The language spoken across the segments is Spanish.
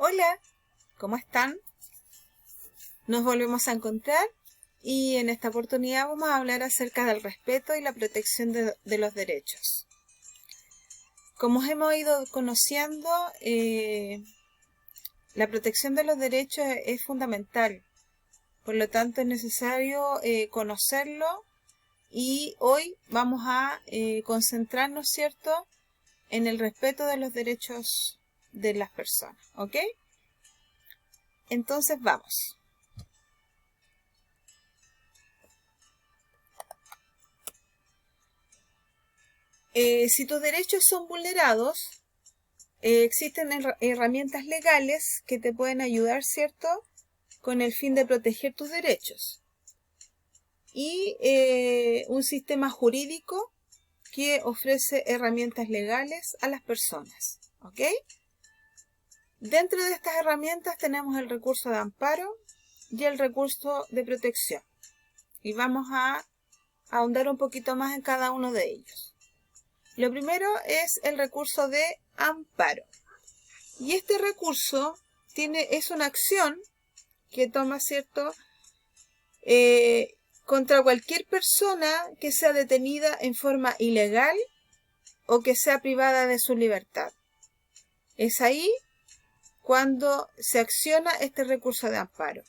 Hola, ¿cómo están? Nos volvemos a encontrar y en esta oportunidad vamos a hablar acerca del respeto y la protección de los derechos. Como hemos ido conociendo, la protección de los derechos es fundamental. Por lo tanto, es necesario conocerlo y hoy vamos a concentrarnos, ¿cierto?, en el respeto de los derechos de las personas, ¿ok? Entonces vamos. Si tus derechos son vulnerados, existen herramientas legales que te pueden ayudar, ¿cierto?, con el fin de proteger tus derechos. Y un sistema jurídico que ofrece herramientas legales a las personas, ¿ok? Dentro de estas herramientas tenemos el recurso de amparo y el recurso de protección. Y vamos a ahondar un poquito más en cada uno de ellos. Lo primero es el recurso de amparo. Y este recurso es una acción que toma, ¿cierto?, contra cualquier persona que sea detenida en forma ilegal o que sea privada de su libertad. Es ahí cuando se acciona este recurso de amparo.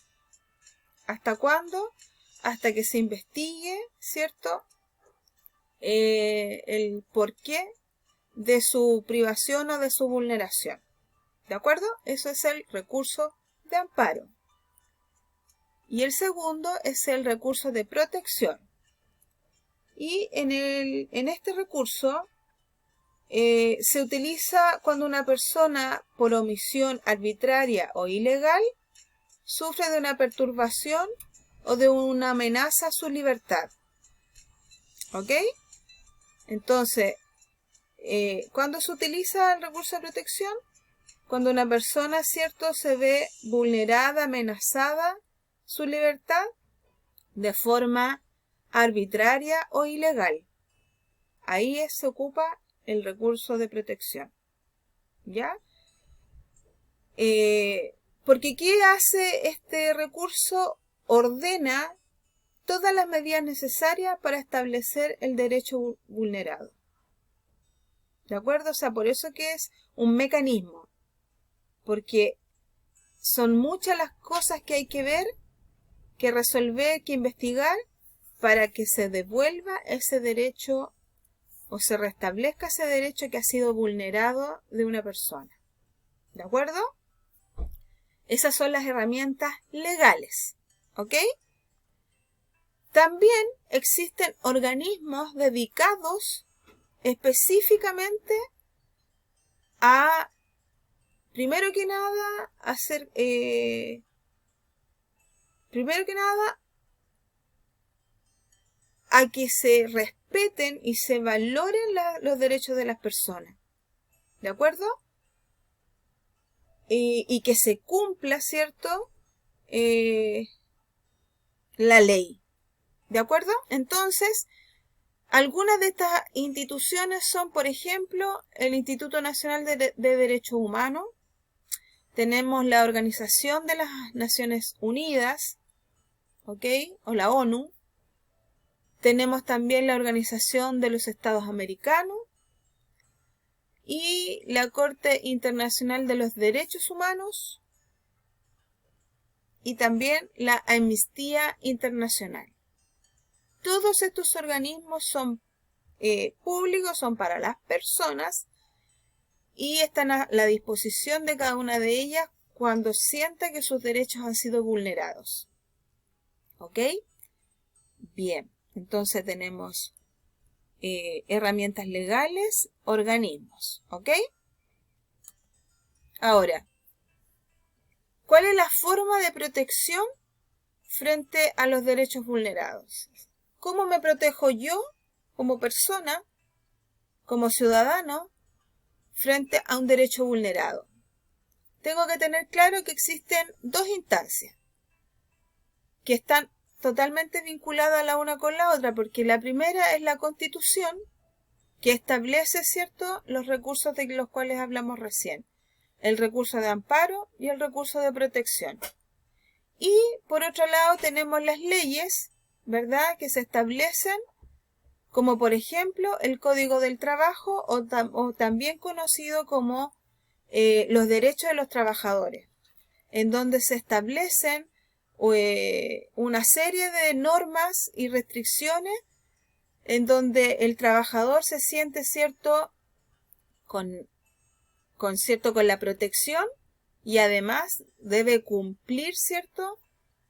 ¿Hasta cuándo? Hasta que se investigue, ¿cierto?, el porqué de su privación o de su vulneración. ¿De acuerdo? Eso es el recurso de amparo. Y el segundo es el recurso de protección. Y en este recurso se utiliza cuando una persona, por omisión arbitraria o ilegal, sufre de una perturbación o de una amenaza a su libertad. ¿Ok? Entonces, ¿cuándo se utiliza el recurso de protección? Cuando una persona, ¿cierto?, se ve vulnerada, amenazada su libertad de forma arbitraria o ilegal. Ahí se ocupa el recurso de protección. ¿Ya? Porque ¿qué hace este recurso? Ordena todas las medidas necesarias para establecer el derecho vulnerado. ¿De acuerdo? O sea, por eso que es un mecanismo. Porque son muchas las cosas que hay que ver, que resolver, que investigar, para que se devuelva ese derecho o se restablezca ese derecho que ha sido vulnerado de una persona. ¿De acuerdo? Esas son las herramientas legales. ¿Ok? También existen organismos dedicados específicamente a, primero que nada, a que se respeten y se valoren los derechos de las personas. ¿De acuerdo? Y que se cumpla, ¿cierto?, la ley. ¿De acuerdo? Entonces, algunas de estas instituciones son, por ejemplo, el Instituto Nacional de Derechos Humanos. Tenemos la Organización de las Naciones Unidas, ¿ok?, o la ONU. Tenemos también la Organización de los Estados Americanos y la Corte Internacional de los Derechos Humanos y también la Amnistía Internacional. Todos estos organismos son públicos, son para las personas y están a la disposición de cada una de ellas cuando sienta que sus derechos han sido vulnerados. ¿Ok? Bien, entonces tenemos herramientas legales, organismos. ¿Ok? Ahora, ¿cuál es la forma de protección frente a los derechos vulnerados? ¿Cómo me protejo yo como persona, como ciudadano, frente a un derecho vulnerado? Tengo que tener claro que existen dos instancias que están totalmente vinculadas la una con la otra, porque la primera es la Constitución, que establece, ¿cierto?, los recursos de los cuales hablamos recién. el recurso de amparo y el recurso de protección. Y por otro lado tenemos las leyes, ¿verdad?, que se establecen, como por ejemplo el Código del Trabajo o también conocido como los derechos de los trabajadores, en donde se establecen una serie de normas y restricciones en donde el trabajador se siente con la protección y además debe cumplir,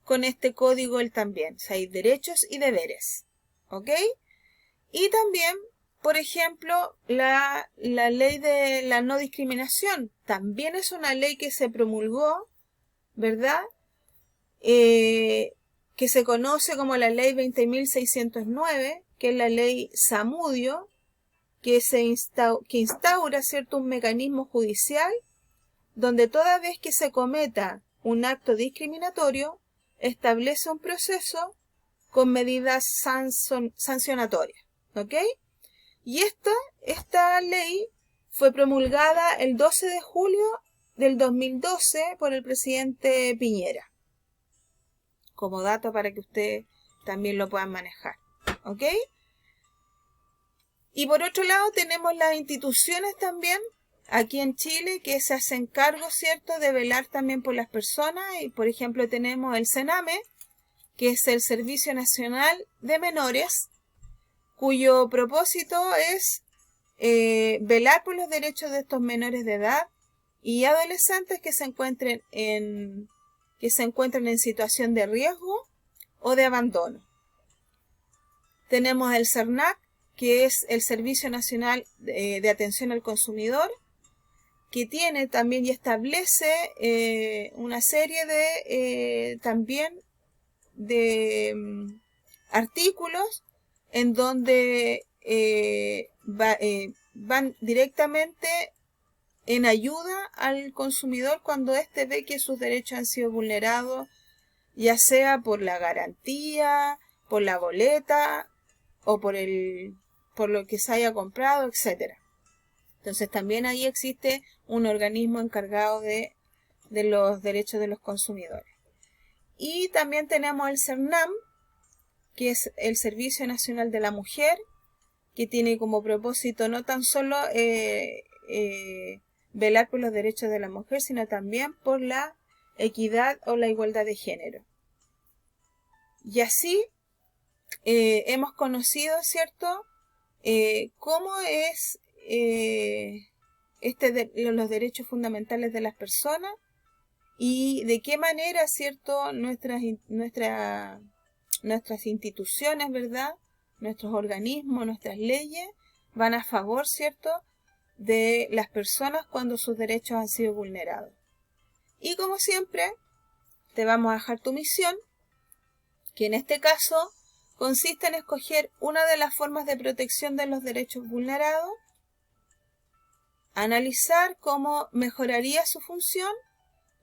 con este código él también. O sea, hay derechos y deberes, ¿ok? Y también, por ejemplo, la ley de la no discriminación también es una ley que se promulgó, ¿verdad? Que se conoce como la ley 20.609, que es la ley Zamudio, que instaura, un mecanismo judicial donde toda vez que se cometa un acto discriminatorio, establece un proceso con medidas sancionatorias, ¿ok? Y esta ley fue promulgada el 12 de julio del 2012 por el presidente Piñera, como dato para que ustedes también lo puedan manejar, ¿ok? Y por otro lado tenemos las instituciones también aquí en Chile que se hacen cargo, de velar también por las personas. Y por ejemplo tenemos el CENAME, que es el Servicio Nacional de Menores, cuyo propósito es velar por los derechos de estos menores de edad y adolescentes que se encuentren en situación de riesgo o de abandono. Tenemos el CERNAC, que es el Servicio Nacional de Atención al Consumidor, que tiene también y establece una serie de también de artículos en donde van directamente en ayuda al consumidor cuando éste ve que sus derechos han sido vulnerados, ya sea por la garantía, por la boleta o por lo que se haya comprado, etc. Entonces también ahí existe un organismo encargado de los derechos de los consumidores. Y también tenemos el CERNAM, que es el Servicio Nacional de la Mujer, que tiene como propósito no tan solo velar por los derechos de la mujer, sino también por la equidad o la igualdad de género. Y así hemos conocido, cómo es los derechos fundamentales de las personas y de qué manera, nuestras instituciones, ¿verdad?, nuestros organismos, nuestras leyes van a favor, de las personas cuando sus derechos han sido vulnerados. Y como siempre, te vamos a dejar tu misión, que en este caso consiste en escoger una de las formas de protección de los derechos vulnerados, analizar cómo mejoraría su función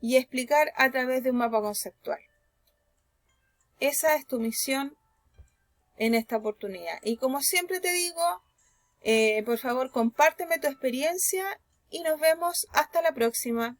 y explicar a través de un mapa conceptual. Esa es tu misión en esta oportunidad. Y como siempre te digo, por favor compárteme tu experiencia y nos vemos hasta la próxima.